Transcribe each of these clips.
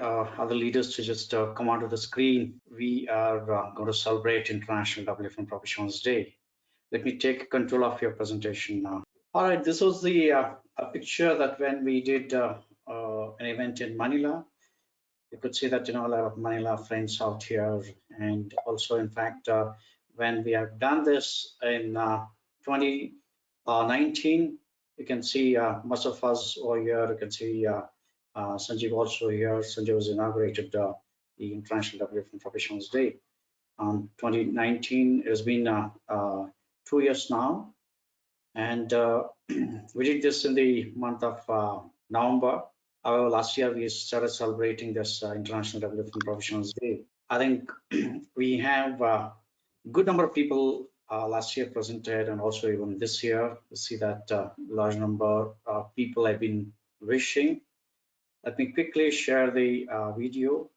other leaders to just come onto the screen. We are going to celebrate International WFM Professionals Day. Let me take control of your presentation now. All right, this was the a picture that when we did an event in Manila, you could see that a lot of Manila friends out here, and also in fact when we have done this in 2019, you can see most of us over here. You can see Sanjeev also here. Sanjeev was inaugurated the International WFM Professionals Day. 2019, it has been 2 years now, and we did this in the month of November. However, last year we started celebrating this International WFM Professionals Day. I think we have a good number of people last year presented, and also even this year, we see that large number of people have been wishing. Let me quickly share the video.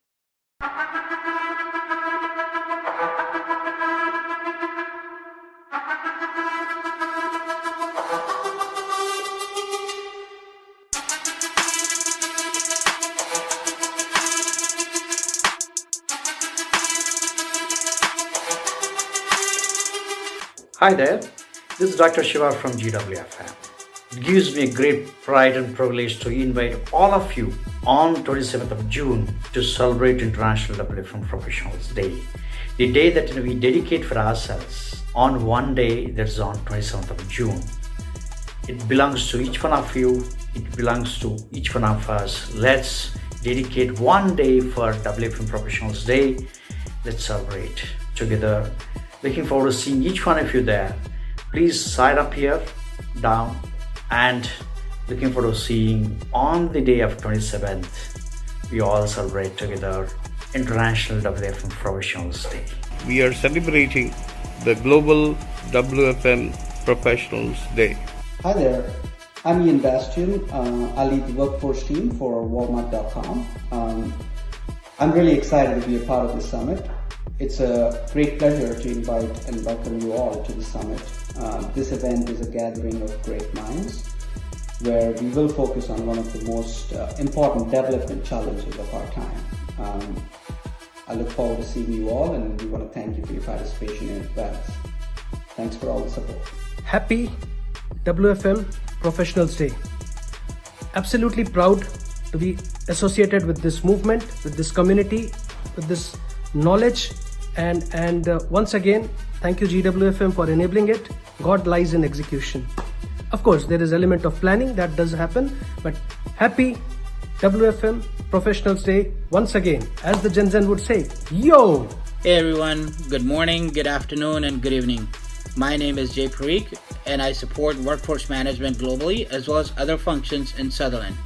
Hi there, this is Dr. Shiva from GWFM. It gives me a great pride and privilege to invite all of you on 27th of June to celebrate International WFM Professionals Day. The day that we dedicate for ourselves on one day, that's on 27th of June. It belongs to each one of you. It belongs to each one of us. Let's dedicate one day for WFM Professionals Day. Let's celebrate together. Looking forward to seeing each one of you there. Please sign up here, down, and looking forward to seeing on the day of 27th, we all celebrate together International WFM Professionals Day. We are celebrating the Global WFM Professionals Day. Hi there, I'm Ian Bastian. I lead the workforce team for Walmart.com. I'm really excited to be a part of this summit. It's a great pleasure to invite and welcome you all to the summit. This event is a gathering of great minds where we will focus on one of the most important development challenges of our time. I look forward to seeing you all, and we want to thank you for your participation in advance. Thanks for all the support. Happy WFM Professionals Day. Absolutely proud to be associated with this movement, with this community, with this knowledge, and once again, thank you GWFM for enabling it. God lies in execution. Of course, there is element of planning that does happen, but happy WFM Professionals Day once again. As the Gen Z would say, yo! Hey everyone, good morning, good afternoon, and good evening. My name is Jay Parikh, and I support workforce management globally as well as other functions in Sutherland.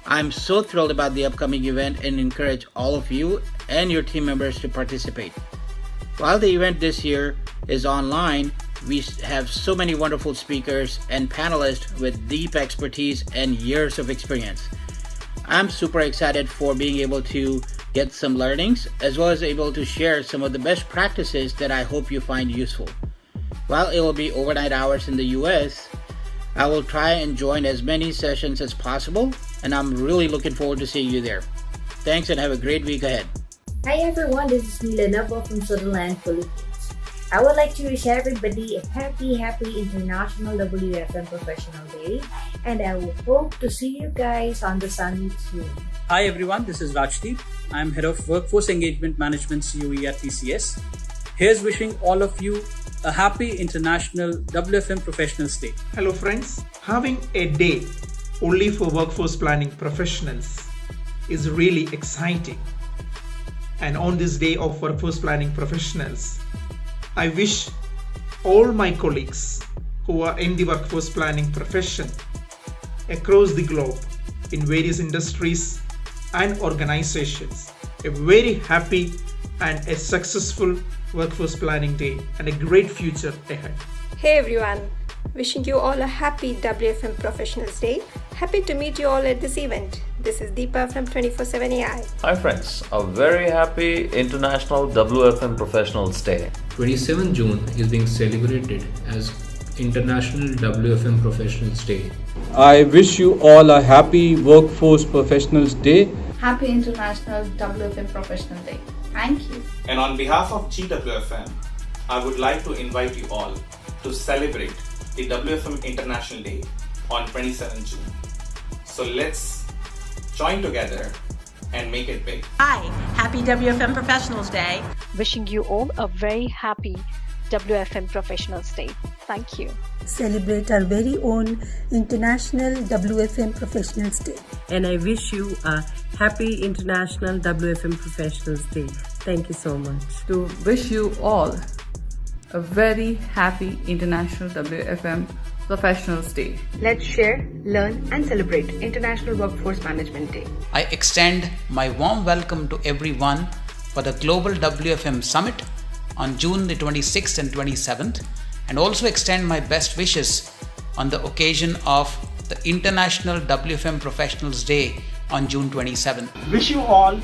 I'm so thrilled about the upcoming event and encourage all of you and your team members to participate. While the event this year is online, we have so many wonderful speakers and panelists with deep expertise and years of experience. I'm super excited for being able to get some learnings as well as able to share some of the best practices that I hope you find useful. While it will be overnight hours in the US, I will try and join as many sessions as possible, and I'm really looking forward to seeing you there. Thanks and have a great week ahead. Hi everyone, this is Mila Nabo from Sutherland, Philippines. I would like to wish everybody a happy International WFM Professional Day, and I will hope to see you guys on the summit soon. Hi everyone, this is Rajdeep. I'm Head of Workforce Engagement Management COE at TCS. Here's wishing all of you a happy International WFM Professionals Day. Hello friends, having a day only for workforce planning professionals is really exciting. And on this day of workforce planning professionals, I wish all my colleagues who are in the workforce planning profession across the globe in various industries and organizations a very happy and a successful workforce planning day and a great future ahead. Hey everyone, wishing you all a happy WFM Professionals Day. Happy to meet you all at this event. This is Deepa from 24/7 AI. Hi friends, a very happy International WFM Professionals Day. 27th June is being celebrated as International WFM Professionals Day. I wish you all a happy Workforce Professionals Day. Happy International WFM Professional Day. Thank you. And on behalf of GWFM, I would like to invite you all to celebrate the WFM International Day on 27 June. So let's join together and make it big. Hi, happy WFM Professionals Day. Wishing you all a very happy WFM Professionals Day. Thank you. Celebrate our very own International WFM Professionals Day. And I wish you a happy International WFM Professionals Day. Thank you so much. To wish you all a very happy International WFM Professionals Day. Let's share, learn and celebrate International Workforce Management Day. I extend my warm welcome to everyone for the Global WFM Summit on June the 26th and 27th, and also extend my best wishes on the occasion of the International WFM Professionals Day on June 27th. Wish you all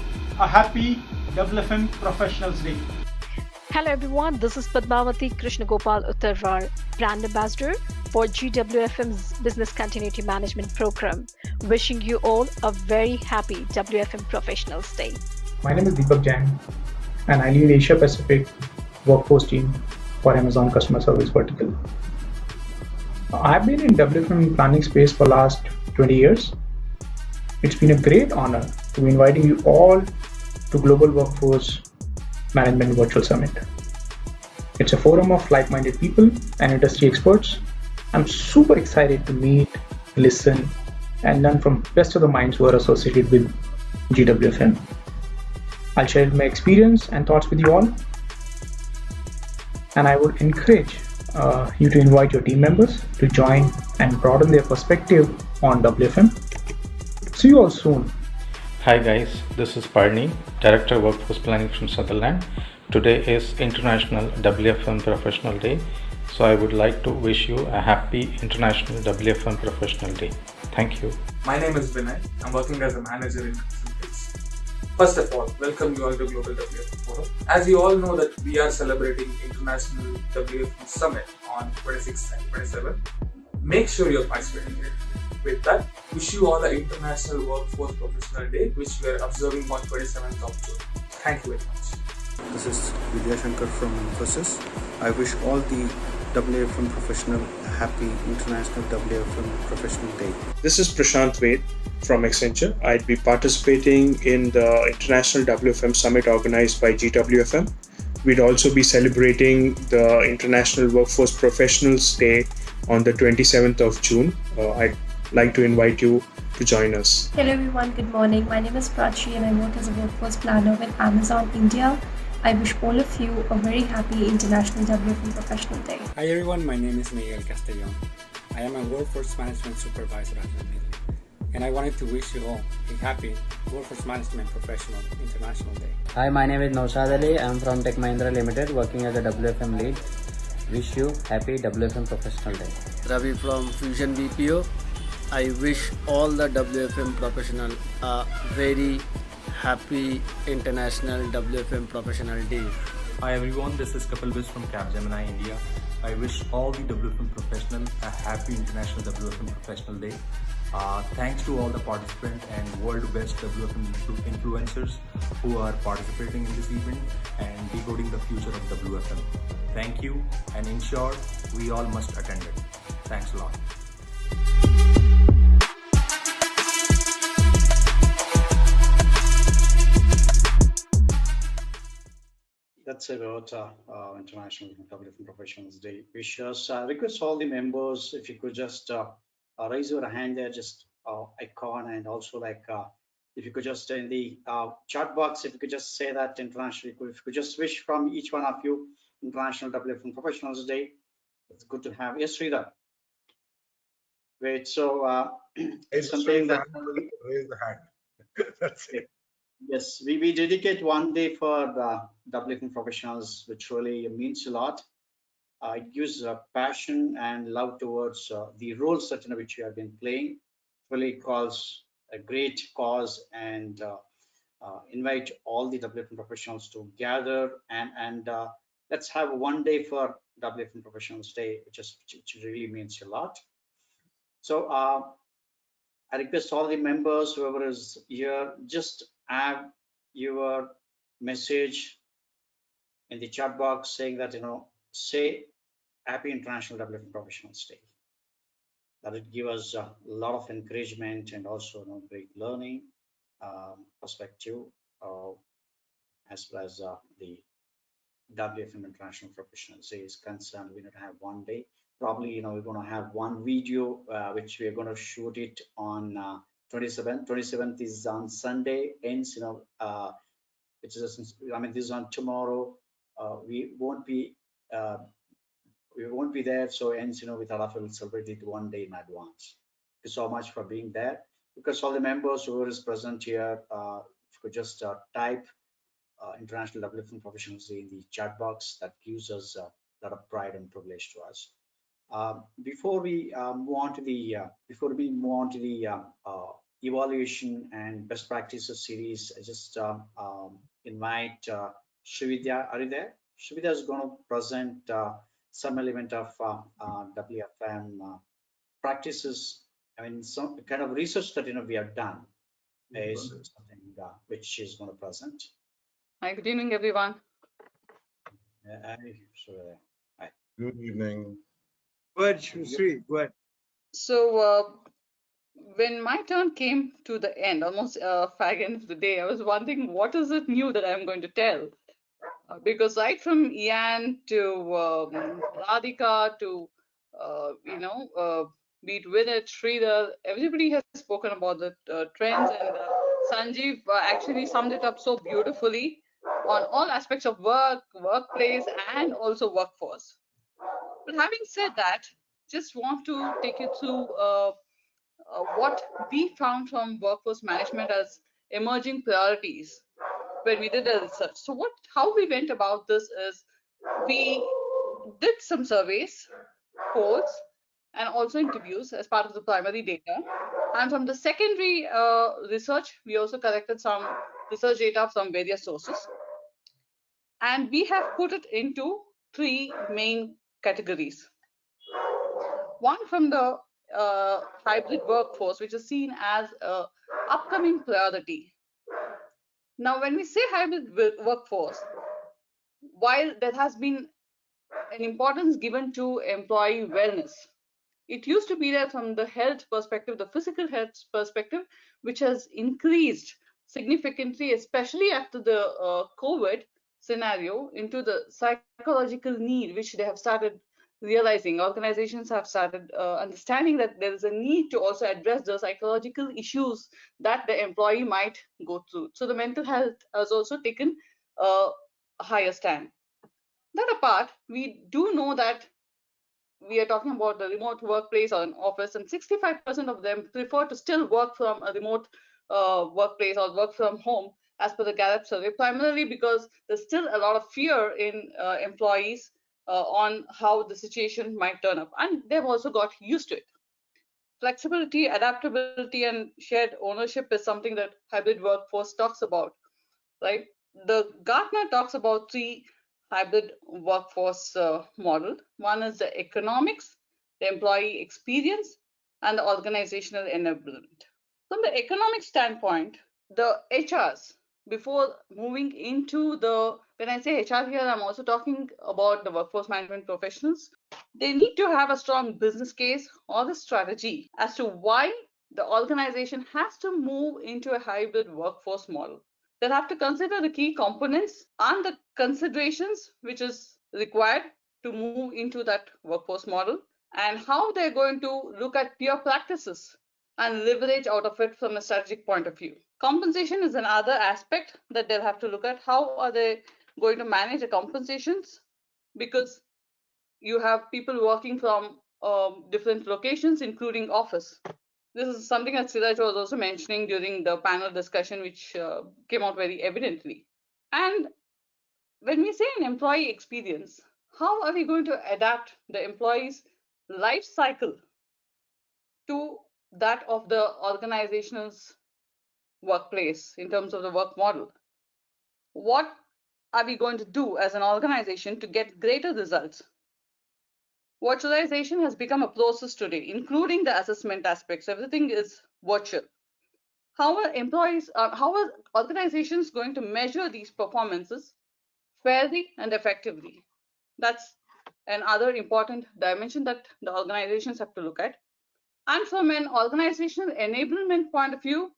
a happy WFM Professionals Day. Hello everyone, this is Padmavati Krishnagopal Uttarwar, Brand Ambassador for GWFM's Business Continuity Management Program. Wishing you all a very happy WFM Professionals Day. My name is Deepak Jain and I lead Asia Pacific Workforce team for Amazon Customer Service Vertical. I've been in WFM planning space for last 20 years. It's been a great honor to be inviting you all to Global Workforce Management Virtual Summit. It's a forum of like-minded people and industry experts. I'm super excited to meet, listen, and learn from best of the minds who are associated with GWFM. I'll share my experience and thoughts with you all. And I would encourage you to invite your team members to join and broaden their perspective on WFM. See you all soon. Hi guys, this is Parikh, Director of Workforce Planning from Sutherland. Today is International WFM Professional Day, so I would like to wish you a happy International WFM Professional Day. Thank you. My name is Vinay. I'm working as a manager in Consultants. First of all, welcome you all to Global WFM Forum. As you all know that we are celebrating International WFM Summit on 26th and 27th. Make sure you're participating here. With that, wish you all the International Workforce Professional Day, which we are observing on 27th of June. Thank you very much. This is Vidya Shankar from Infosys. I wish all the WFM professional a happy International WFM Professional Day. This is Prashant Ved from Accenture. I'd be participating in the International WFM Summit organized by GWFM. We'd also be celebrating the International Workforce Professionals Day on the 27th of June. I'd like to invite you to join us. Hello everyone, good morning. My name is Prachi and I work as a workforce planner with Amazon India. I wish all of you a very happy International WFM Professional Day. Hi everyone, my name is Miguel Castellon. I am a workforce management supervisor at Amazon, and I wanted to wish you all a happy Workforce Management Professional International Day. Hi, my name is Naushad Ali. I am from Tech Mahindra Limited, working as a WFM lead. Wish you happy WFM Professional Day. Ravi from Fusion BPO. I wish all the WFM professional a very happy International WFM Professional Day. Hi everyone, this is Kapil Vish from Capgemini India. I wish all the WFM professionals a happy International WFM Professional Day. Thanks to all the participants and world best WFM influencers who are participating in this event and decoding the future of WFM. Thank you, and in short, we all must attend it. Thanks a lot. That's about International WFM Professionals Day wishes. Request all the members if you could just raise your hand there, just icon, and also like if you could just in the chat box, if you could just say that international, if you could just wish from each one of you International WFM Professionals Day. It's good to have. Yes, Sridhar. Wait, so something that raise the hand. That's it. Yes, we dedicate one day for the WFM professionals, which really means a lot. It gives passion and love towards the roles that which you have been playing. Really calls a great cause, and invite all the WFM professionals to gather and let's have one day for WFM Professionals Day, which really means a lot. So I request all the members, whoever is here, just add your message in the chat box saying that, say Happy International WFM Professionals Day. That would give us a lot of encouragement and also great learning perspective, as well as the WFM International Professionals Day is concerned. We're going to have one day. Probably, we're going to have one video, which we're going to shoot it on 27th. 27th is on Sunday. Ends, which is, this is on tomorrow. We won't be there. So ends, with all of you will celebrate it one day in advance. Thank you so much for being there. Because all the members who is present here, if you could just type International WFM Professionals Day in the chat box, that gives us a lot of pride and privilege to us. Before we move on to the evaluation and best practices series, I just invite Srividya. Are you there? Srividya is going to present some element of WFM practices. Some kind of research that we have done is something which she's going to present. Hi, good evening, everyone. Hi. Good evening. Good, Sri. Good. So, when my turn came to the end, almost fag end of the day, I was wondering what is it new that I'm going to tell? Because right from Ian to Radhika to be it Vinit, Sridhar, everybody has spoken about the trends, and Sanjeev actually summed it up so beautifully on all aspects of work, workplace, and also workforce. But having said that, just want to take you through what we found from workforce management as emerging priorities when we did the research. So how we went about this is we did some surveys, polls, and also interviews as part of the primary data. And from the secondary research, we also collected some research data from various sources. And we have put it into three main categories. One from the hybrid workforce, which is seen as an upcoming priority. Now, when we say hybrid workforce, while there has been an importance given to employee wellness, it used to be there from the health perspective, the physical health perspective, which has increased significantly, especially after the COVID scenario, into the psychological need, which they have started realizing. Organizations have started understanding that there is a need to also address the psychological issues that the employee might go through. So the mental health has also taken a higher stand. That apart, we do know that we are talking about the remote workplace or an office, and 65% of them prefer to still work from a remote workplace or work from home, as per the Gallup survey, primarily because there's still a lot of fear in employees on how the situation might turn up, and they've also got used to it. Flexibility, adaptability, and shared ownership is something that hybrid workforce talks about, right? The Gartner talks about three hybrid workforce model. One is the economics, the employee experience, and the organizational enablement. From the economic standpoint, the HRs, before moving into when I say HR here, I'm also talking about the workforce management professionals. They need to have a strong business case or a strategy as to why the organization has to move into a hybrid workforce model. They'll have to consider the key components and the considerations which is required to move into that workforce model, and how they're going to look at peer practices and leverage out of it from a strategic point of view. Compensation is another aspect that they'll have to look at. How are they going to manage the compensations? Because you have people working from different locations, including office. This is something that Siraj was also mentioning during the panel discussion, which came out very evidently. And when we say an employee experience, how are we going to adapt the employee's life cycle to that of the organization's workplace in terms of the work model? What are we going to do as an organization to get greater results? Virtualization has become a process today, including the assessment aspects. Everything is virtual. How are how are organizations going to measure these performances fairly and effectively? That's another important dimension that the organizations have to look at. And from an organizational enablement point of view,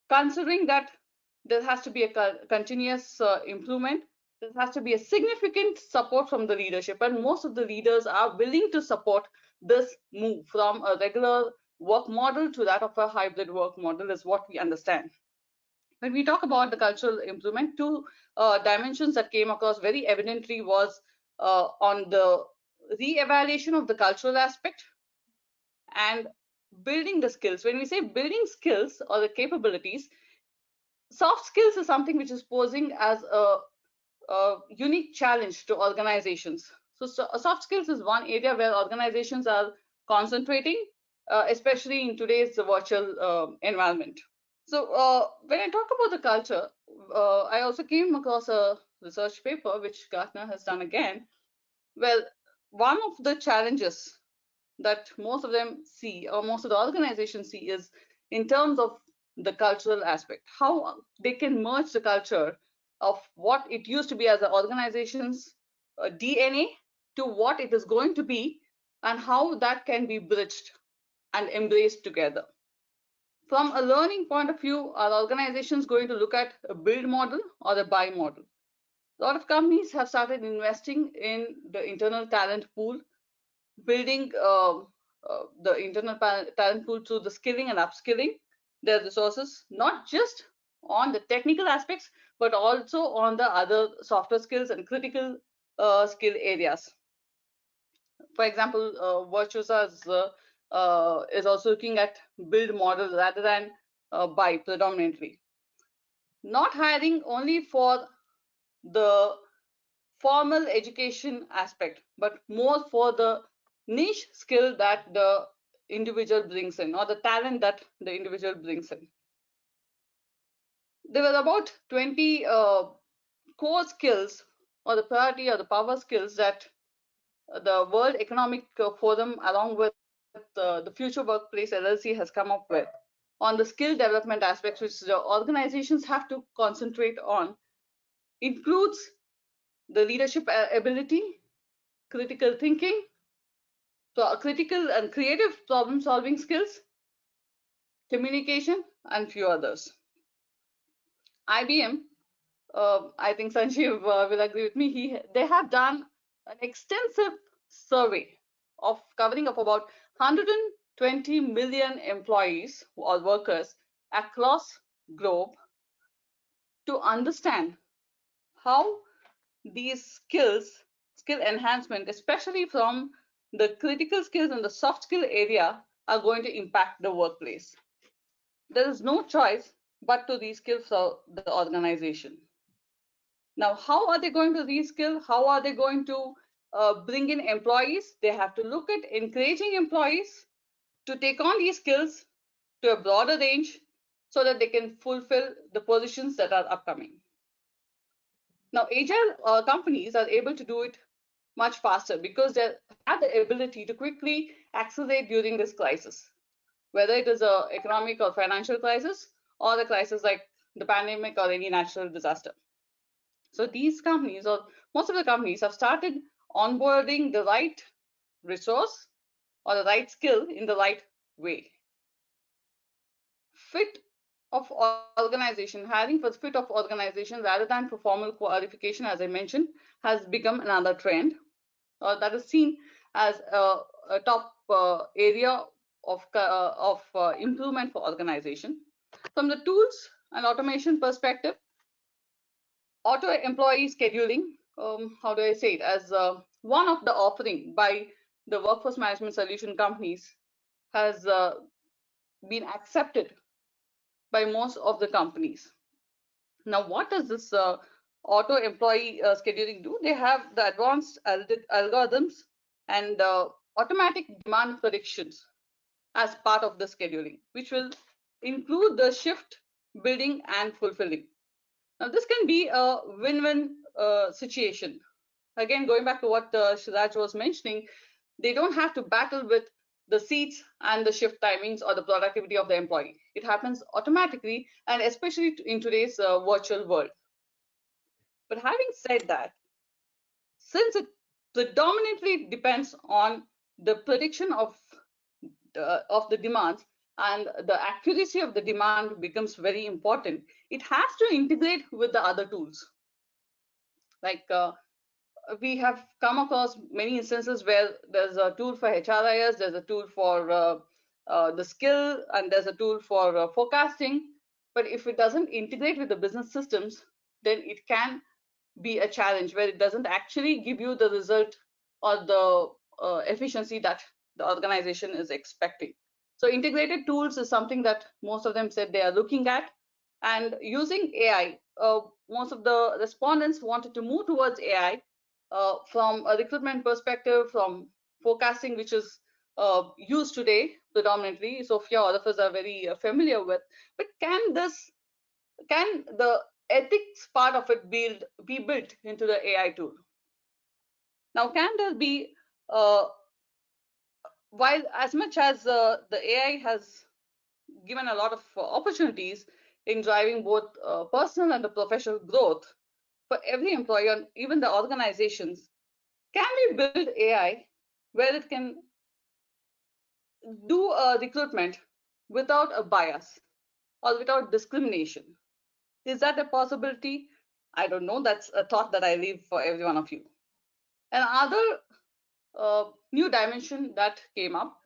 considering that there has to be a continuous improvement, there has to be a significant support from the leadership, and most of the leaders are willing to support this move from a regular work model to that of a hybrid work model, is what we understand. When we talk about the cultural improvement, two dimensions that came across very evidently was on the re-evaluation of the cultural aspect and building the skills. When we say building skills or the capabilities, soft skills is something which is posing as a unique challenge to organizations. So soft skills is one area where organizations are concentrating, especially in today's virtual environment. So when I talk about the culture, I also came across a research paper which Gartner has done again. Well, one of the challenges that most of them see, or most of the organizations see, is in terms of the cultural aspect, how they can merge the culture of what it used to be as an organization's DNA to what it is going to be, and how that can be bridged and embraced together. From a learning point of view, are organizations going to look at a build model or a buy model? A lot of companies have started investing in the internal talent pool, building the internal talent pool through the skilling and upskilling their resources, not just on the technical aspects, but also on the other softer skills and critical skill areas. For example, Virtuosa is also looking at build model rather than buy predominantly. Not hiring only for the formal education aspect, but more for the niche skill that the individual brings in, or the talent that the individual brings in. There were about 20 core skills, or the priority or the power skills, that the World Economic Forum, along with the Future Workplace LLC, has come up with on the skill development aspects, which the organizations have to concentrate on. Includes the leadership ability, critical thinking, critical and creative problem solving skills, communication, and few others. IBM, I think Sanjeev will agree with me, they have done an extensive survey of covering of about 120 million employees or workers across globe to understand how these skill enhancement, especially from the critical skills and the soft skill area, are going to impact the workplace. There is no choice but to reskill for the organization. Now, how are they going to reskill? How are they going to bring in employees? They have to look at encouraging employees to take on these skills to a broader range so that they can fulfill the positions that are upcoming. Now, agile companies are able to do it much faster because they have the ability to quickly accelerate during this crisis, whether it is an economic or financial crisis, or a crisis like the pandemic or any natural disaster. So these companies, or most of the companies, have started onboarding the right resource or the right skill in the right way. Fit of organization, hiring for fit of organization rather than for formal qualification, as I mentioned, has become another trend that is seen as a top area of improvement for organization. From the tools and automation perspective, auto employee scheduling, how do I say it, as one of the offering by the workforce management solution companies, has been accepted by most of the companies. Now, what does this auto employee scheduling do? They have the advanced algorithms and automatic demand predictions as part of the scheduling, which will include the shift building and fulfilling. Now, this can be a win-win situation. Again, going back to what Shiraj was mentioning, they don't have to battle with the seats and the shift timings or the productivity of the employee. It happens automatically, and especially in today's virtual world. But having said that, since it predominantly depends on the prediction of the demands, and the accuracy of the demand becomes very important, it has to integrate with the other tools. Like we have come across many instances where there's a tool for HRIS, there's a tool for the skill, and there's a tool for forecasting. But if it doesn't integrate with the business systems, then it can be a challenge where it doesn't actually give you the result or the efficiency that the organization is expecting. So integrated tools is something that most of them said they are looking at. And using AI, most of the respondents wanted to move towards AI from a recruitment perspective, from forecasting, which is used today predominantly. Sophia, all of us are very familiar with. But can the ethics part of it be built into the AI tool? Now, can there be, while as much as the AI has given a lot of opportunities in driving both personal and the professional growth for every employee and even the organizations, can we build AI where it can do a recruitment without a bias or without discrimination? Is that a possibility? I don't know. That's a thought that I leave for every one of you. Another new dimension that came up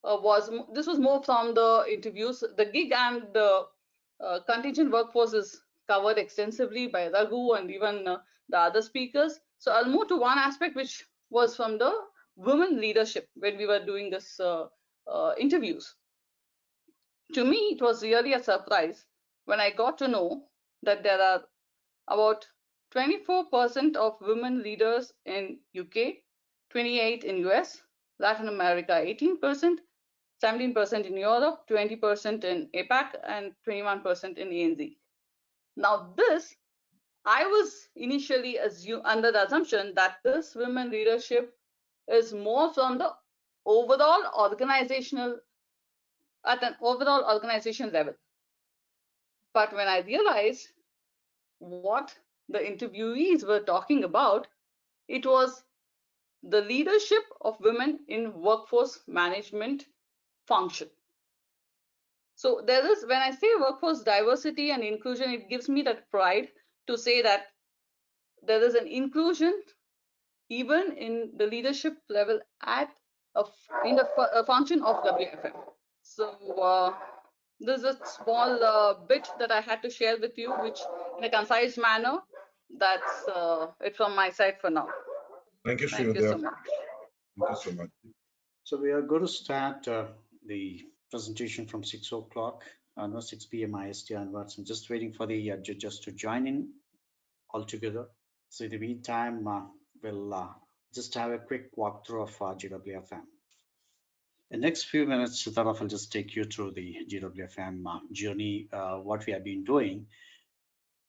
this was more from the interviews. The gig and the contingent workforce is covered extensively by Raghu and even the other speakers. So I'll move to one aspect which was from the women leadership when we were doing this interviews. To me, it was really a surprise when I got to know that there are about 24% of women leaders in UK, 28% in US, Latin America 18%, 17% in Europe, 20% in APAC, and 21% in ANZ. Now this, I was initially under the assumption that this women leadership is more from the overall organizational, at an overall organization level. But when I realized what the interviewees were talking about, it was the leadership of women in workforce management function. So there is, when I say workforce diversity and inclusion, it gives me that pride to say that there is an inclusion even in the leadership level in the function of WFM. So this is a small bit that I had to share with you, which in a concise manner. That's it from my side for now. Thank you, Thank you so much. Thank you so much. So we are going to start the presentation from 6 o'clock, no, 6 p.m. IST onwards. I'm just waiting for the judges to join in all together. So in the meantime, we'll just have a quick walkthrough of GWFM. In the next few minutes, Siddharth will just take you through the GWFM journey, what we have been doing.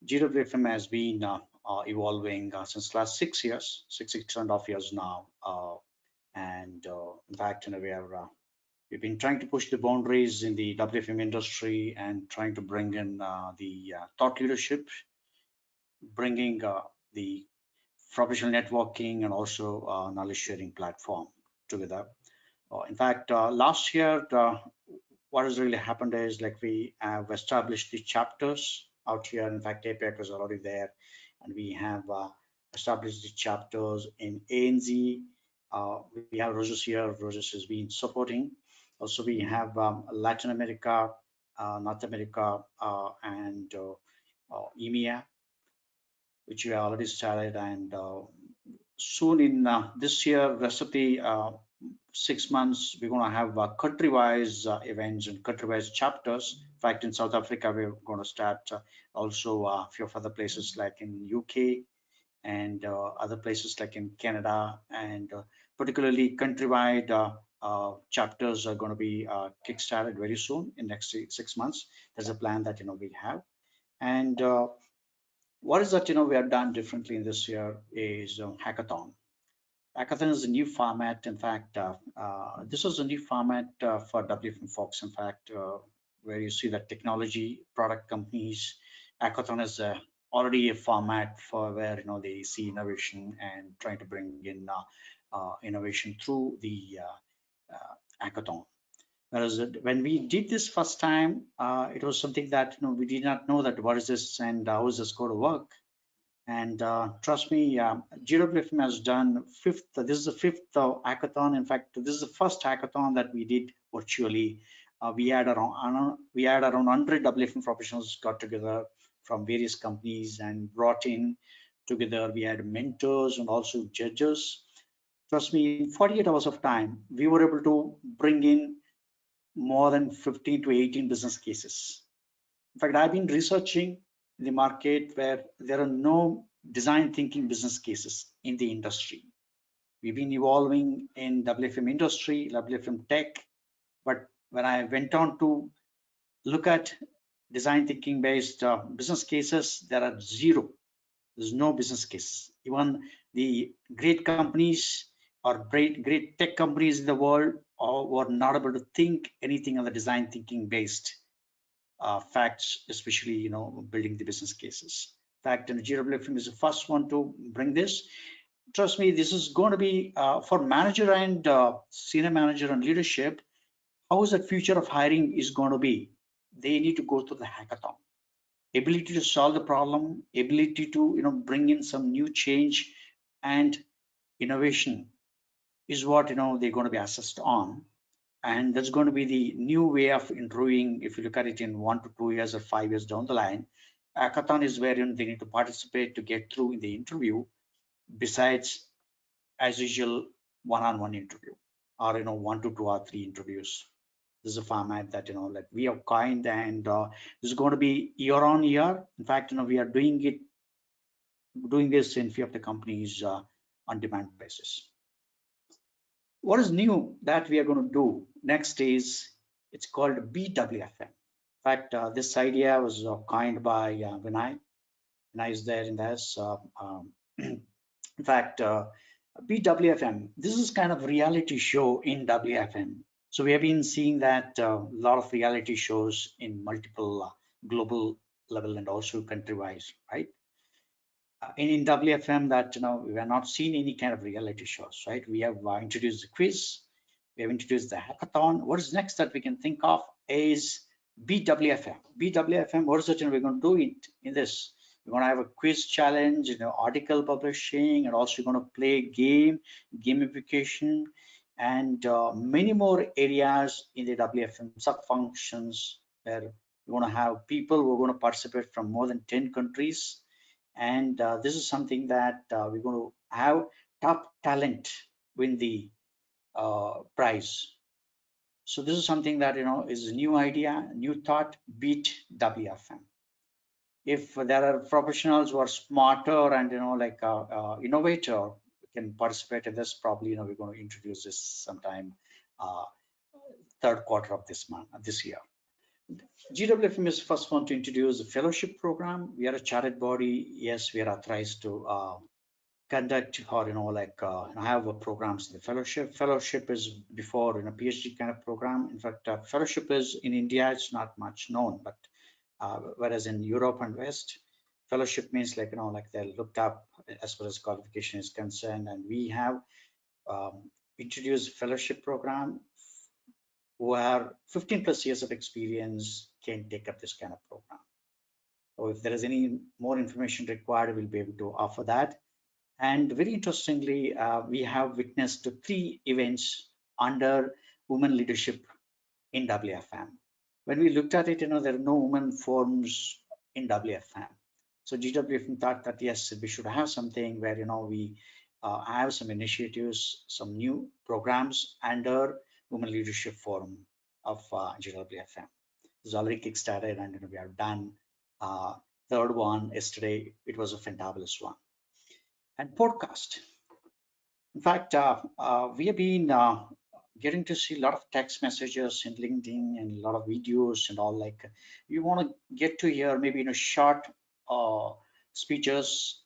GWFM has been evolving since last 6 years, six and a half years now. In fact, we've been trying to push the boundaries in the WFM industry and trying to bring in the thought leadership, bringing the professional networking and also knowledge sharing platform together. In fact, last year, what has really happened is like we have established the chapters out here. In fact, APAC was already there, and we have established the chapters in ANZ. We have Roses here. Roses has been supporting. Also, we have Latin America, North America, and EMEA, which we already started. And soon in this year, rest of the 6 months, we're going to have country-wise events and country-wise chapters. In fact, in South Africa, we're going to start also a few other places like in UK and other places like in Canada, and particularly country-wide chapters are going to be kick-started very soon in next 6 months. There's a plan that we have. And what is that we have done differently in this year is hackathon. Hackathon is a new format. In fact, this was a new format for WFM folks. In fact, where you see that technology product companies, hackathon is already a format for where they see innovation and trying to bring in innovation through the hackathon. Whereas when we did this first time, it was something that we did not know that what is this and how is this going to work. And trust me, GWFM has done fifth. This is the fifth hackathon. In fact, this is the first hackathon that we did virtually. We had around 100 WFM professionals got together from various companies and brought in together. We had mentors and also judges. Trust me, in 48 hours of time, we were able to bring in more than 15 to 18 business cases. In fact, I've been researching the market where there are no design thinking business cases in the industry. We've been evolving in WFM industry, WFM tech, but when I went on to look at design thinking based business cases, there are zero. There's no business case. Even the great companies or great tech companies in the world were not able to think anything on the design thinking based facts, especially building the business cases. In fact, GWFM is the first one to bring this. Trust me, this is going to be for manager and senior manager and leadership. How is that future of hiring is going to be? They need to go through the hackathon. Ability to solve the problem, ability to bring in some new change and innovation is what they're going to be assessed on. And that's going to be the new way of interviewing. If you look at it in 1 to 2 years or 5 years down the line, hackathon is where they need to participate to get through in the interview, besides as usual one-on-one interview or 1 to 2 or 3 interviews. This is a format that like we have coined, and this is going to be year on year. In fact, we are doing this in few of the companies on demand basis. What is new that we are going to do next is it's called BWFM. In fact, this idea was coined by Vinay. Vinay is there in this. In fact, BWFM, this is kind of reality show in WFM. So we have been seeing that a lot of reality shows in multiple global level and also country-wise, right? In WFM that we are not seeing any kind of reality shows, right? We have introduced the quiz, we have introduced the hackathon. What is next that we can think of is BWFM. BWFM, what is it we're going to do it in this? We're going to have a quiz challenge, article publishing, and also we're going to play game, gamification, and many more areas in the WFM sub functions where we're going to have people who are going to participate from more than 10 countries. And this is something that we're going to have top talent win the prize. So this is something that is a new idea, new thought. Beat WFM. If there are professionals who are smarter and like innovator, can participate in this. Probably we're going to introduce this sometime third quarter of this year. GWFM is the first one to introduce a fellowship program. We are a chartered body. Yes, we are authorized to conduct or have programs in the fellowship. Fellowship is before in a PhD kind of program. In fact, fellowship is in India, it's not much known, but whereas in Europe and West, fellowship means like they're looked up as far as qualification is concerned, and we have introduced fellowship program. Who have 15 plus years of experience can take up this kind of program. So if there is any more information required, we'll be able to offer that. And very interestingly, we have witnessed 3 events under women leadership in WFM. When we looked at it, there are no women forums in WFM. So GWFM thought that yes, we should have something where we have some initiatives, some new programs under Women Leadership Forum of GWFM. This is already kickstarted, and we have done third one yesterday. It was a fantabulous one. And podcast. In fact, we have been getting to see a lot of text messages in LinkedIn and a lot of videos and all. Like, you want to get to hear maybe short speeches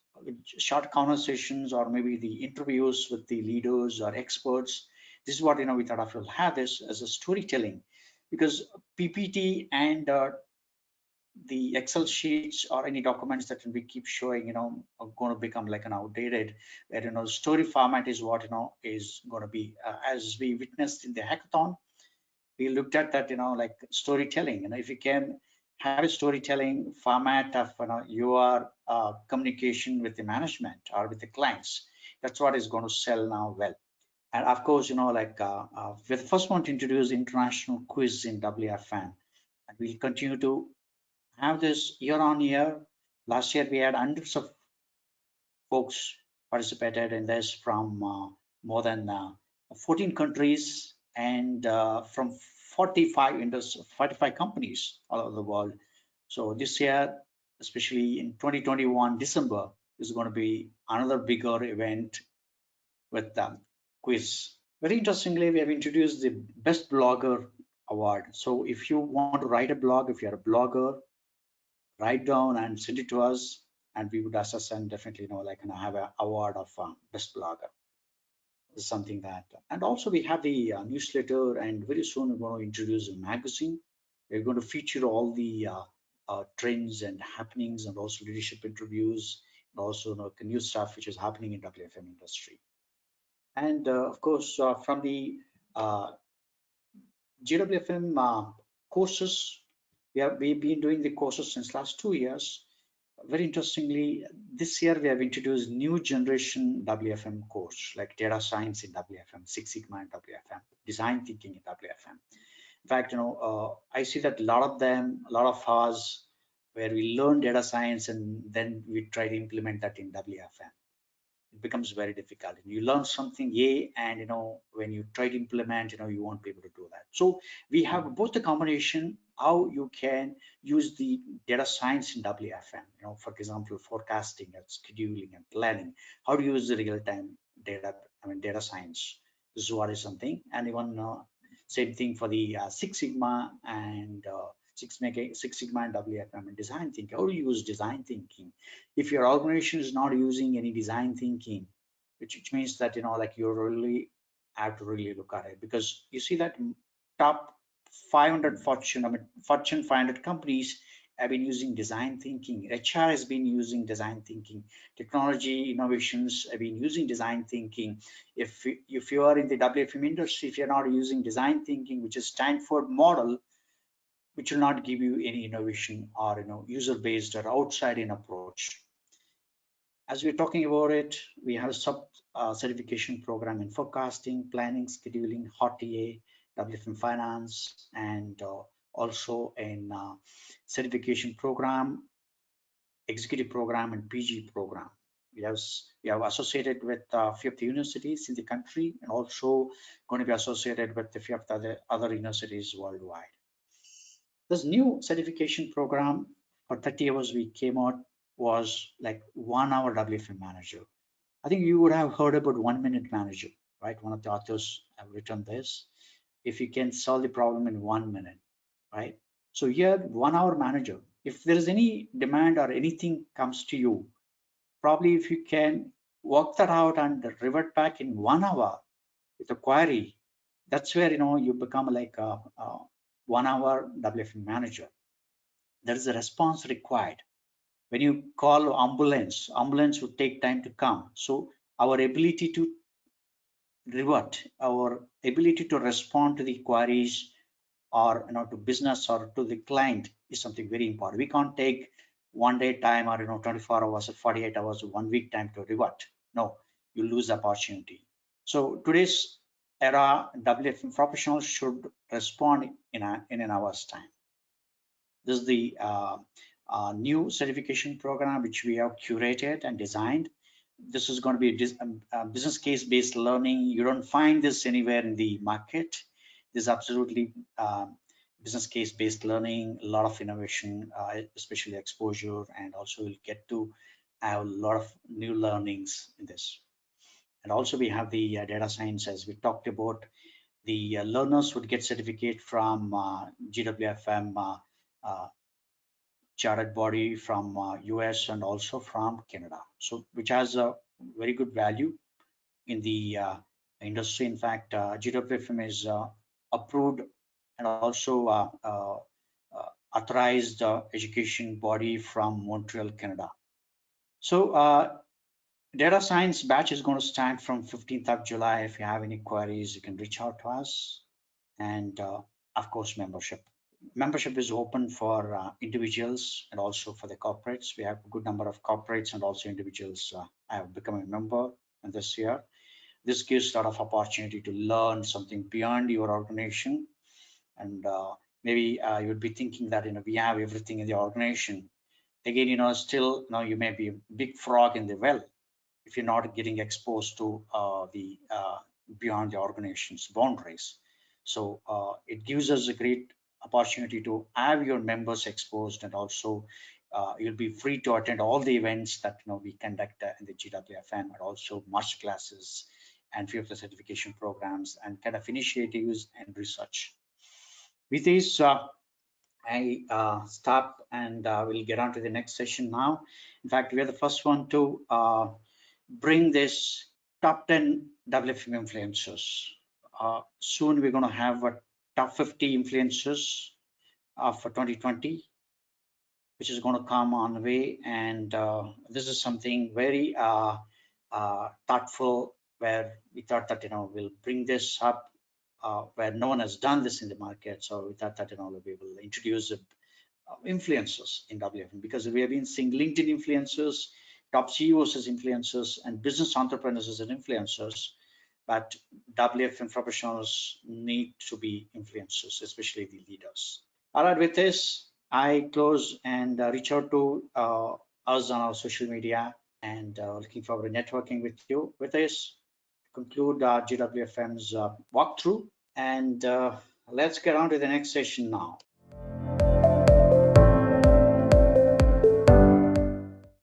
short conversations or maybe the interviews with the leaders or experts. This is what we thought of will have this as a storytelling, because PPT and the Excel sheets or any documents that we keep showing, are going to become like an outdated, where story format is what is going to be. As we witnessed in the hackathon, we looked at that, like storytelling. If you can have a storytelling format of your communication with the management or with the clients, that's what is going to sell now well. And of course, like we're the first one to introduce international quiz in WFM, and we'll continue to have this year on year. Last year we had hundreds of folks participated in this from more than 14 countries and from 45 companies all over the world. So this year, especially in 2021 December, is going to be another bigger event with the quiz. Very interestingly, we have introduced the Best Blogger Award. So if you want to write a blog, if you're a blogger, write down and send it to us, and we would assess and definitely have an award of Best Blogger. This is something that, and also we have the newsletter, and very soon we're going to introduce a magazine. We're going to feature all the trends and happenings, and also leadership interviews, and also new stuff which is happening in WFM industry. And of course, from the GWFM courses, we've been doing the courses since last 2 years. Very interestingly, this year we have introduced new generation WFM course, like data science in WFM, Six Sigma in WFM, design thinking in WFM. In fact, I see that a lot of us, where we learn data science and then we try to implement that in WFM, it becomes very difficult. You learn something and when you try to implement, you won't be able to do that. So we have both the combination, how you can use the data science in WFM, for example, forecasting and scheduling and planning, how to use the real-time data science. This is what is something. And even same thing for the Six Sigma and Six Sigma and WFM and design thinking. How to use design thinking? If your organization is not using any design thinking, which means that like you really have to really look at it, because you see that top 500 Fortune 500 companies have been using design thinking. HR has been using design thinking. Technology innovations have been using design thinking. If you are in the WFM industry, if you're not using design thinking, which is Stanford model, which will not give you any innovation or user-based or outside-in approach. As we're talking about it, we have a sub certification program in forecasting, planning, scheduling, HOTA, WFM finance, and also in certification program, executive program, and PG program. We have associated with a few of the universities in the country, and also going to be associated with a few of the other universities worldwide. This new certification program for 30 hours we came out was like 1 hour WFM manager. I think you would have heard about 1 minute manager, right? One of the authors have written this. If you can solve the problem in 1 minute, right? So here, 1 hour manager, if there is any demand or anything comes to you, probably if you can work that out and revert back in 1 hour with a query, that's where you become like a 1 hour WFM manager. There is a response required. When you call ambulance would take time to come. So our ability to revert, our ability to respond to the queries or to business or to the client is something very important. We can't take 1 day time or 24 hours or 48 hours or 1 week time to revert. No, you lose opportunity. So today's era, WFM professionals should respond in an hour's time. This is the new certification program which we have curated and designed. This is going to be a business case based learning. You don't find this anywhere in the market. This is absolutely business case based learning, a lot of innovation, especially exposure, and also you'll get to have a lot of new learnings in this. And also we have the data science, as we talked about. The learners would get certificate from GWFM chartered body from US and also from Canada. So which has a very good value in the industry. In fact, GWFM is approved and also authorized education body from Montreal, Canada. So data science batch is going to start from 15th of July. If you have any queries, you can reach out to us. And of course, membership. Membership is open for individuals and also for the corporates. We have a good number of corporates and also individuals have become a member in this year. This gives a lot of opportunity to learn something beyond your organization. And maybe you would be thinking that, we have everything in the organization. Again, still, you may be a big frog in the well if you're not getting exposed to the beyond the organization's boundaries. So it gives us a great opportunity to have your members exposed, and also you'll be free to attend all the events that we conduct in the GWFM, and also master classes and few of the certification programs and kind of initiatives and research. With this, I stop and we'll get on to the next session now. In fact, we are the first one to bring this top 10 WFM influencers. Soon we're going to have a top 50 influencers for 2020, which is going to come on the way. And this is something very thoughtful, where we thought that, we'll bring this up where no one has done this in the market. So we thought that, we will introduce influencers in WFM, because we have been seeing LinkedIn influencers, top CEOs as influencers, and business entrepreneurs as influencers. But WFM professionals need to be influencers, especially the leaders. All right, with this, I close and reach out to us on our social media, and looking forward to networking with you. With this, conclude GWFM's walkthrough, and let's get on to the next session now.